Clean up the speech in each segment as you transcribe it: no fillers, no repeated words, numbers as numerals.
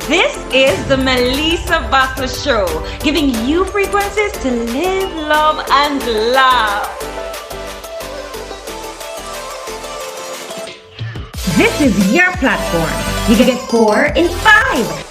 This is the Melessa Vassell Show, giving you frequencies to live, love, and laugh. This is your platform. You get 4 in 5.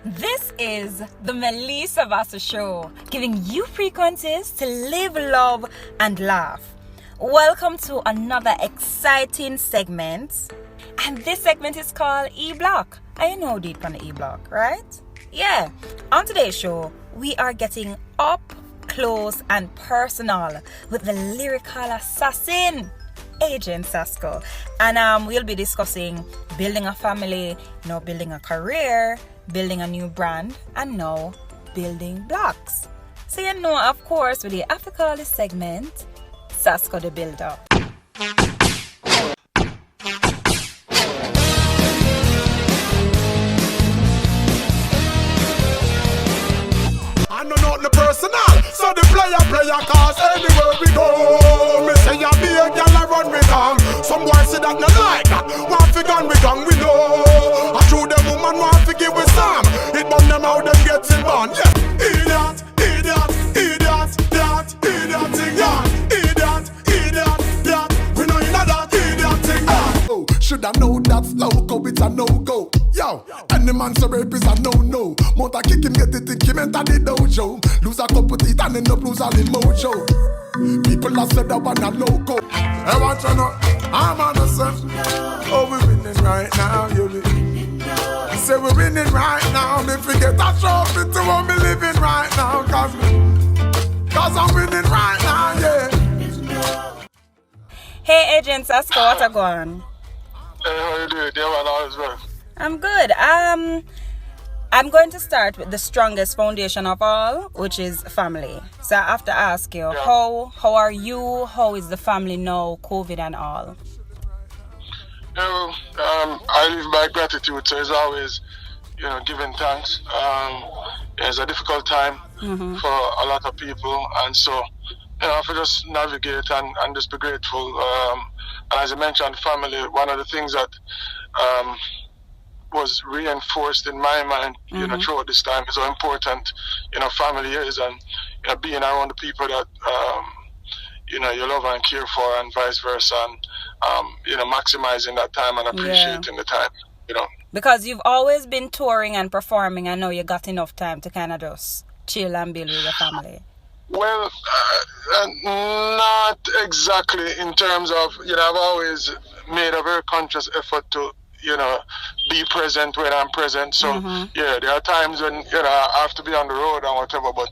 This is the Melessa Vassell Show, giving you frequencies to live, love, and laugh. Welcome to another exciting segment. And this segment is called E-Block. I know deep on the E-Block, right? Yeah. On today's show, we are getting up close and personal with the lyrical assassin, Agent Sasco. And we'll be discussing building a family, building a career, building a new brand, and now building blocks. So of course, we have to call this segment Sasco the Builder. I know not the personal, so the player cause anywhere we go. Me say ya be a girl I run me down. Some boys say that no like that. Want fi gun we gun we know. I show them woman want fi give we some. It burn them out them getting born. Yes, idiot, that, idiot thing that, idiot, that. We know you know that idiot thing that. Oh, should I know that's loco? It's a no go. Yo, any man so rape is a no-no. Mount a kick him, get it, think him enter the dojo. Lose a couple teeth and end up lose all the mojo. People have said that one a loco. I want to know, I'm innocent. Oh, we're winning right now, you be. Say we're winning right now. Me forget a trophy to what me living right now. Cause I'm winning right now, yeah. Hey, Agent Sasco, what a going? Hey, how you doing? Yeah, man, all is well. I'm good. I'm going to start with the strongest foundation of all, which is family. So I have to ask you, how are you? How is the family now, COVID and all? I live by gratitude, so it's always, giving thanks. It's a difficult time for a lot of people, and so, I have to just navigate and just be grateful. And as I mentioned, family, one of the things that was reinforced in my mind, throughout this time is how important, family is, and being around the people that you love and care for, and vice versa, and maximizing that time and appreciating the time, Because you've always been touring and performing, I know you got enough time to kind of just chill and build with your family. Well, not exactly in terms of, I've always made a very conscious effort to be present when I'm present. So, there are times when, I have to be on the road and whatever, but,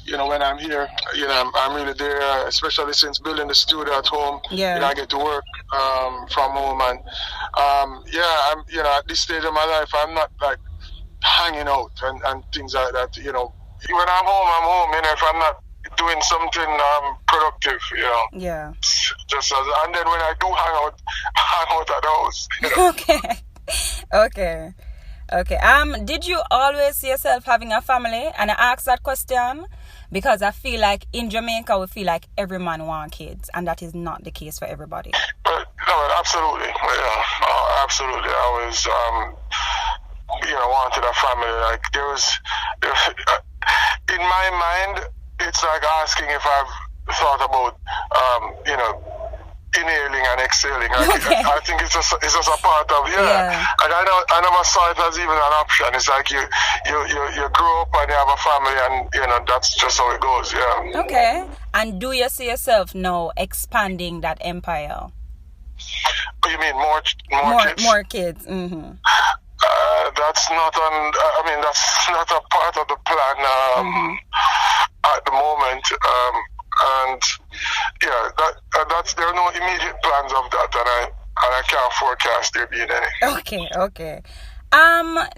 when I'm here, I'm really there, especially since building the studio at home. I get to work from home, and, I'm, at this stage of my life, I'm not, like, hanging out and things like that, When I'm home, if I'm not doing something productive, Yeah. Just and then when I do hang out at the house. Okay. Did you always see yourself having a family? And I ask that question because I feel like in Jamaica we feel like every man wants kids, and that is not the case for everybody. No, absolutely. Yeah, absolutely. I always wanted a family. Like there was in my mind, it's like asking if I've thought about, inhaling and exhaling. I think it's just a part of, And I never saw it as even an option. It's like you grow up and you have a family, and, that's just how it goes, Okay. And do you see yourself now expanding that empire? You mean more kids? More kids, That's not that's not a part of the plan at the moment, and there are no immediate plans of that, and I can't forecast there being any. Okay.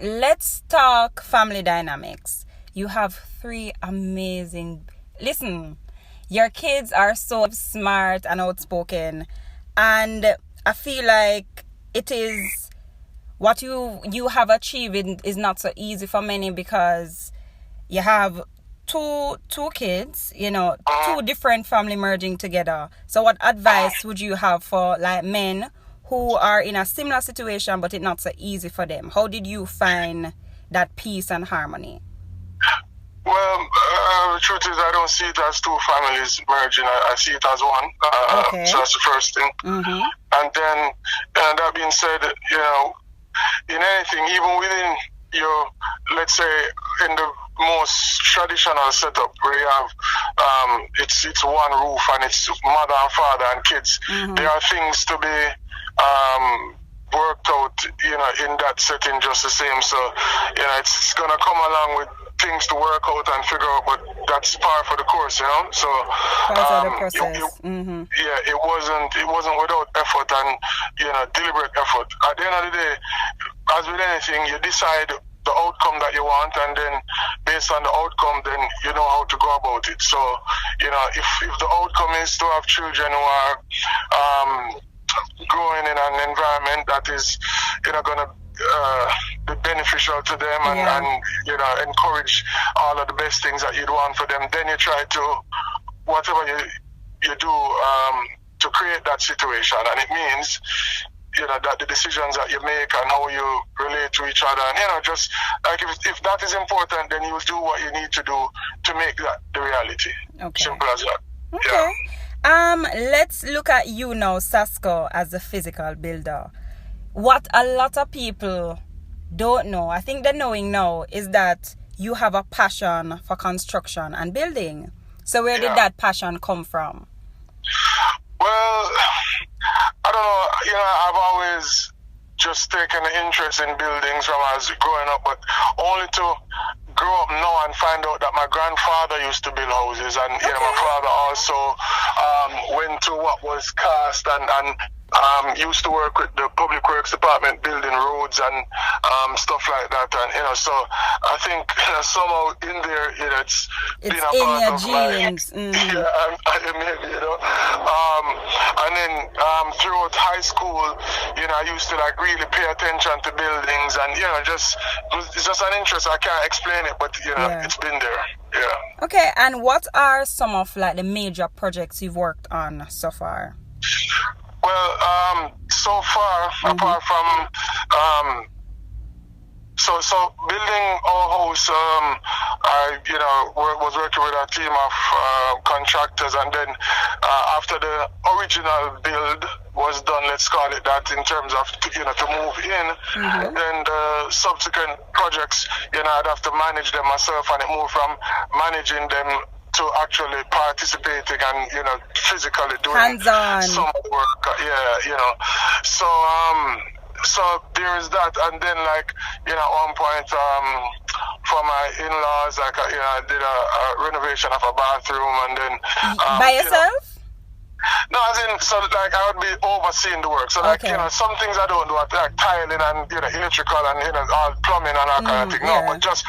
Let's talk family dynamics. You have 3 amazing. Listen, your kids are so smart and outspoken, and I feel like it is what you have achieved is not so easy for many, because you have two kids, two different family merging together. So what advice would you have for like men who are in a similar situation but it's not so easy for them? How did you find that peace and harmony? Well, the truth is I don't see it as two families merging. I see it as one. Okay. So that's the first thing. Mm-hmm. And then, that being said, in anything, even within your, let's say, in the most traditional setup where you have it's one roof and it's mother and father and kids, Mm-hmm. there are things to be worked out, in that setting just the same. So, it's gonna come along with things to work out and figure out, but that's par for the course, So part of the process. Mm-hmm. Yeah, it wasn't without effort and deliberate effort. At the end of the day, as with anything, you decide the outcome that you want, and then based on the outcome, then you know how to go about it. So, if the outcome is to have children who are growing in an environment that is, gonna be beneficial to them and encourage all of the best things that you'd want for them, then you try to, whatever you do to create that situation. And it means that the decisions that you make and how you relate to each other, and just like if that is important, then you'll do what you need to do to make that the reality. Okay. Simple as that. Okay. Yeah. Let's look at you now, Sasco, as a physical builder. What a lot of people don't know, I think they're knowing now, is that you have a passion for construction and building. So where did that passion come from? Well, I don't know. I've always just taken an interest in buildings from I was growing up, but only to grow up now and find out that my grandfather used to build houses, and my father also went to what was cast and used to work with the public works department building roads and stuff like that, and so I think somehow in there it's been a in part your of genes. maybe and then throughout high school I used to like really pay attention to buildings, and it's just an interest. I can't explain it, but it's been there. Okay, and what are some of like the major projects you've worked on so far? Well, so far, apart from so building our house, I was working with a team of contractors, and then after the original build was done, let's call it that, in terms of to move in, then the subsequent projects, I'd have to manage them myself, and it moved from managing them to actually participating and physically doing hands-on some work. So there is that, and then at one point for my in-laws, I did a renovation of a bathroom, and then by yourself? No, as in, so I would be overseeing the work. So some things I don't do, like tiling and electrical and all plumbing and all kind of thing. No, but just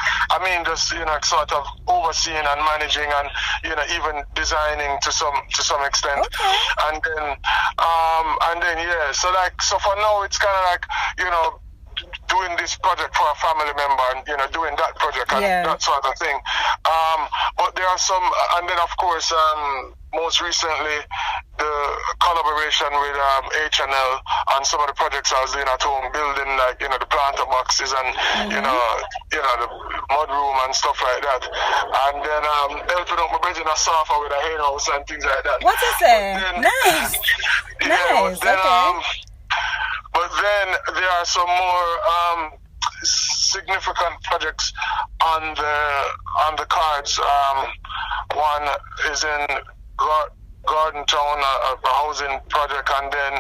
sort of overseeing and managing and even designing to some extent. Okay. And then so for now it's kind of like doing this project for a family member and doing that project and that sort of thing. But there are some, and then of course most recently the collaboration with H&L on some of the projects I was doing at home, building the planter boxes and the mud room and stuff like that, and then helping out my brother in a sofa with a hen house and things like that. What is it? Nice. But then there are some more significant projects on the cards. One is in Garden Town, a housing project, and then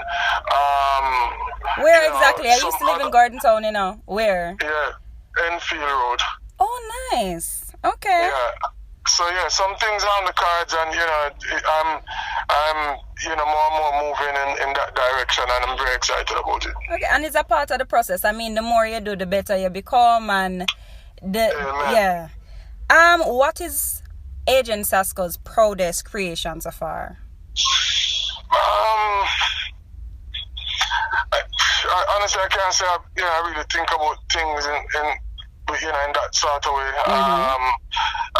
where exactly? I used to live in Garden Town, Where? Yeah, Enfield Road. Oh, nice. Okay. Yeah. So some things on the cards, and I'm more and more moving in that direction, and I'm very excited about it. Okay, and it's a part of the process. I mean, the more you do, the better you become, and what is Agent Sasco's proudest creation so far? Honestly, I can't say I really think about things in that sort of way.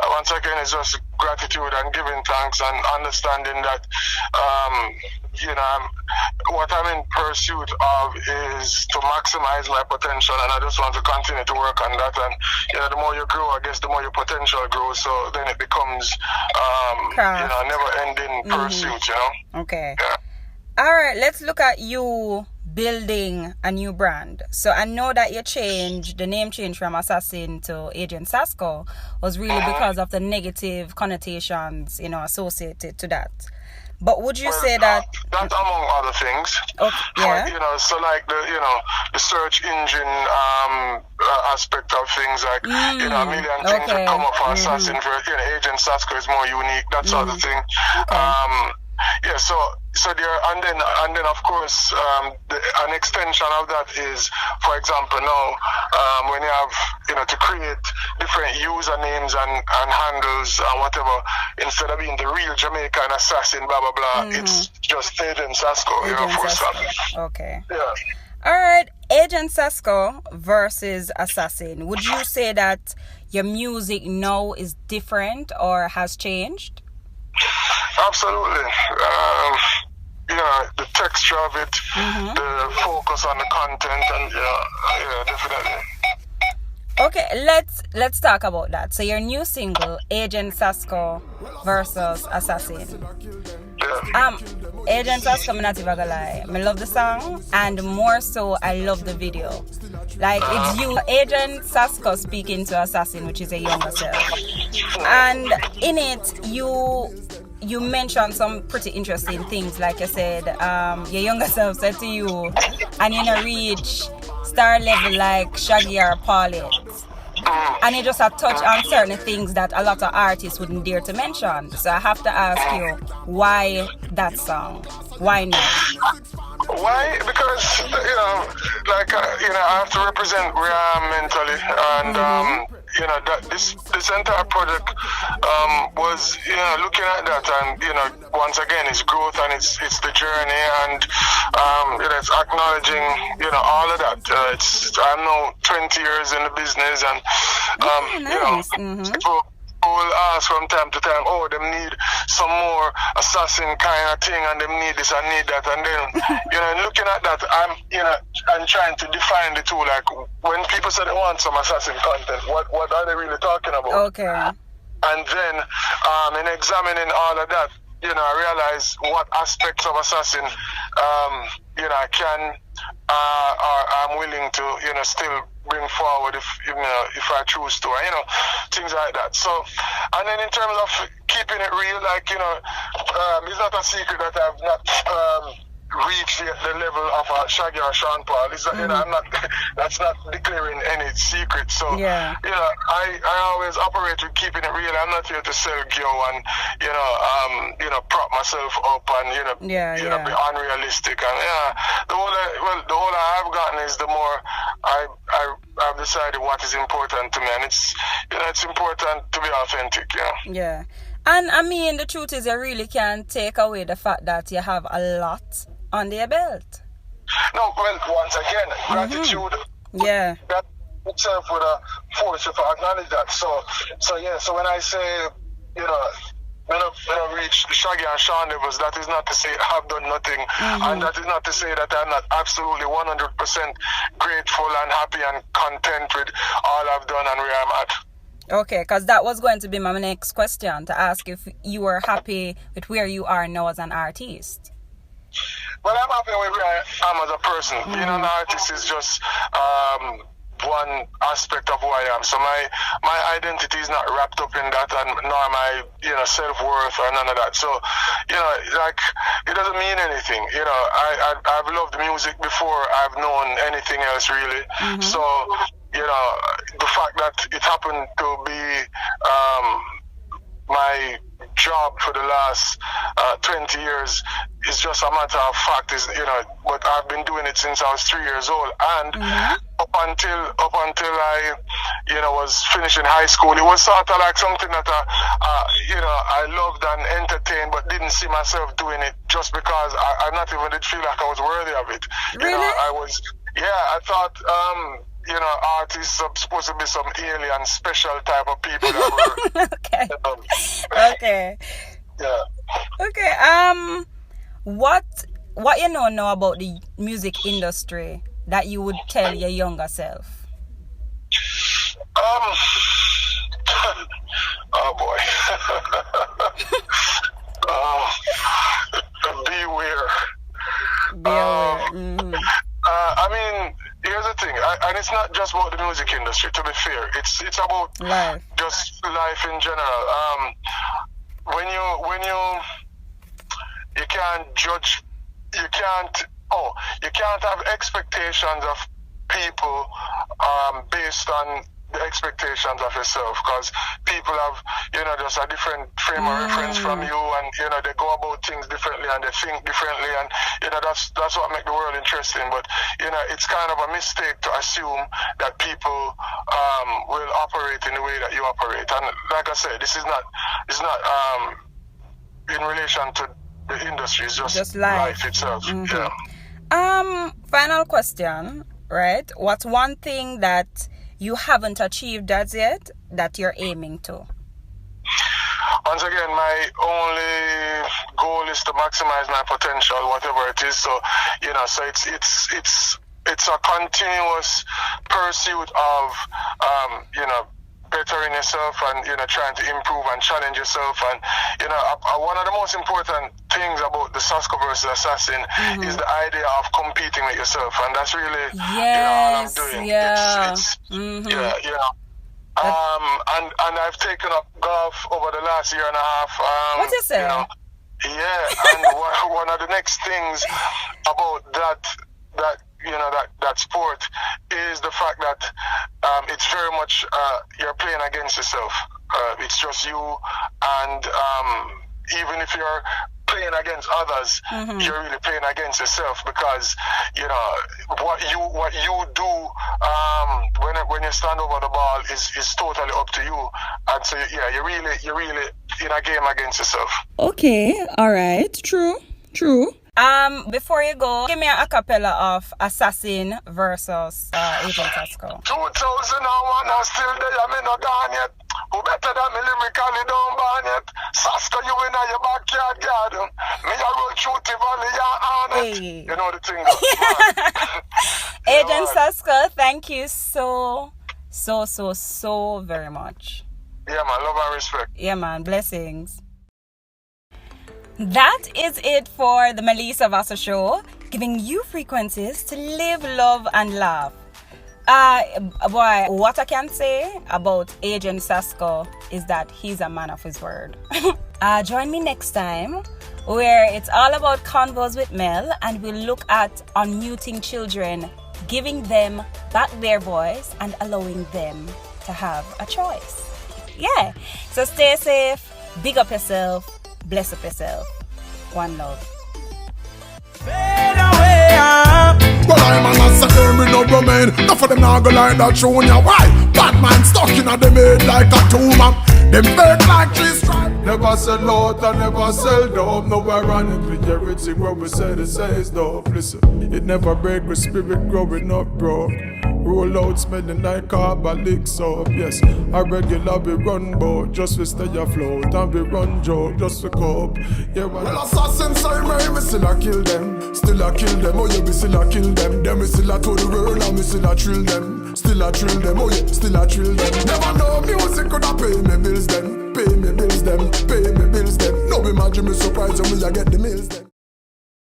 Once again, it's just gratitude and giving thanks and understanding that what I'm in pursuit of is to maximize my potential, and I just want to continue to work on that. And the more you grow, I guess the more your potential grows. So then it becomes never-ending pursuit. Okay. Yeah. All right, let's look at you building a new brand. So I know that the name change from Assassin to Agent Sasco was really because of the negative connotations, associated to that. But would you say that among other things? Okay, yeah. So like the search engine aspect of things, like a million things that come up for Assassin. For Agent Sasco is more unique. That sort of thing. Okay. So there, and then of course, an extension of that is, for example, now when you have to create different usernames and handles and whatever, instead of being the real Jamaican Assassin, blah blah blah, it's just Agent Sasco, full stop. Okay. Yeah. All right, Agent Sasco versus Assassin. Would you say that your music now is different or has changed? Absolutely. The texture of it, the focus on the content, and definitely. Okay, let's talk about that. So your new single, Agent Sasco versus Assassin. Yeah. Agent Sasco, I'm not even gonna lie. I love the song, and more so, I love the video. Like, it's you, Agent Sasco, speaking to Assassin, which is a younger self. And in it, you mentioned some pretty interesting things. Like I said, your younger self said to you, and you reach star level like Shaggy or Paulette. And you just have touched on certain things that a lot of artists wouldn't dare to mention. So I have to ask you, why that song? Why not? Why? Because I have to represent where I am mentally, and that this entire project was looking at that, and once again it's growth and it's the journey, and it's acknowledging all of that. I'm now 20 years in the business, and people will ask from time to time, them need some more Assassin kind of thing, and them need this and need that, and then looking at that, I'm trying to define the two. Like, when people say they want some Assassin content, what are they really talking about? Okay. And then in examining all of that, I realize what aspects of Assassin I can or I'm willing to still bring forward if I choose to, things like that. So, and then in terms of keeping it real, like it's not a secret that I've not reach the level of Shaggy or Sean Paul. I'm not. That's not declaring any secret. So I always operate with keeping it real. I'm not here to sell gear and prop myself up and be unrealistic. And the older I've gotten is the more I've decided what is important to me, and it's important to be authentic. Yeah. And I mean, the truth is, you really can't take away the fact that you have a lot under your belt. No, well, once again, gratitude. Yeah. That itself would force you to acknowledge that. So when I say, when I reach the Shaggy and Sean levels, that is not to say I've done nothing, and that is not to say that I'm not absolutely 100% grateful and happy and content with all I've done and where I'm at. Okay, because that was going to be my next question, to ask if you were happy with where you are now as an artist. Well, I'm happy with where I am as a person. Being an artist is just one aspect of who I am. So my identity is not wrapped up in that, and nor my self-worth or none of that. So it doesn't mean anything. I've loved music before I've known anything else really. So the fact that it happened to be my job for the last 20 years is just a matter of fact. But I've been doing it since I was 3 years old, and up until I was finishing high school, it was sort of like something that I loved and entertained, but didn't see myself doing it just because I not even did feel like I was worthy of it. Really? I thought, artists are supposed to be some alien, special type of people that were. Okay. Okay. Yeah. Okay. What you know now about the music industry that you would tell your younger self? Oh boy. Beware. I mean, here's the thing, and it's not just about the music industry. To be fair, it's about life. Just life in general. When you can't judge, you can't have expectations of people based on the expectations of yourself, because people have just a different frame of reference from you, and they go about things differently and they think differently, and that's what makes the world interesting. But it's kind of a mistake to assume that people will operate in the way that you operate. And like I said, this is not in relation to the industry, it's just life itself. Yeah. Final question, right? What's one thing that you haven't achieved as yet that you're aiming to? Once again, my only goal is to maximize my potential, whatever it is. So, so it's a continuous pursuit of, bettering yourself and, trying to improve and challenge yourself. And, one of the most important things about the Sasco versus Assassin is the idea of competing with yourself. And that's really, all I'm doing. Yeah. And I've taken up golf over the last year and a half. What you say? And one of the next things about that sport is the fact that it's very much you're playing against yourself. It's just you, and even if you're playing against others, you're really playing against yourself, because what you do when you stand over the ball is totally up to you, and so you're really in a game against yourself. Okay, all right, true. Before you go, give me a cappella of Assassin versus Agent Sasco. 2001, I'm still there, I'm not gone yet. Who better than me lyrically don't ban yet? Sasco, you in your backyard garden. Me a roll through the valley, you're on it. Hey. You know the thing. Agent Sasco, thank you so very much. Yeah, man, love and respect. Yeah, man, blessings. That is it for the Melessa Vassell Show, giving you frequencies to live, love, and laugh. What I can say about Agent Sasco is that he's a man of his word. Join me next time, where it's all about convos with Mel, and we'll look at unmuting children, giving them back their voice and allowing them to have a choice. Yeah, so stay safe, big up yourself, bless up yourself. One love. Fade away, well, I'm an assassin with no domain. Enough of them now go like that showing ya why. Batman stuck in a them head like a tumor. Them fake like 3 stripes. Never sell out and never sell dope. No ironically everything what we say it says dope. Listen, it never break with spirit growing up, bro. Roll out smelling like carbolic soap. Yes, I regular we run boat just to stay afloat, and we run joke just to cope. Yeah, well, assassins say me still a kill them. Still a kill them, oh yeah, we still a kill them. Them we still a to the world and we still a thrill them. Still a thrill them, oh yeah, still a thrill them. Never know music coulda pay me bills them. Pay me bills them, pay me bills them. No imagine me surprised when me a get the mills them.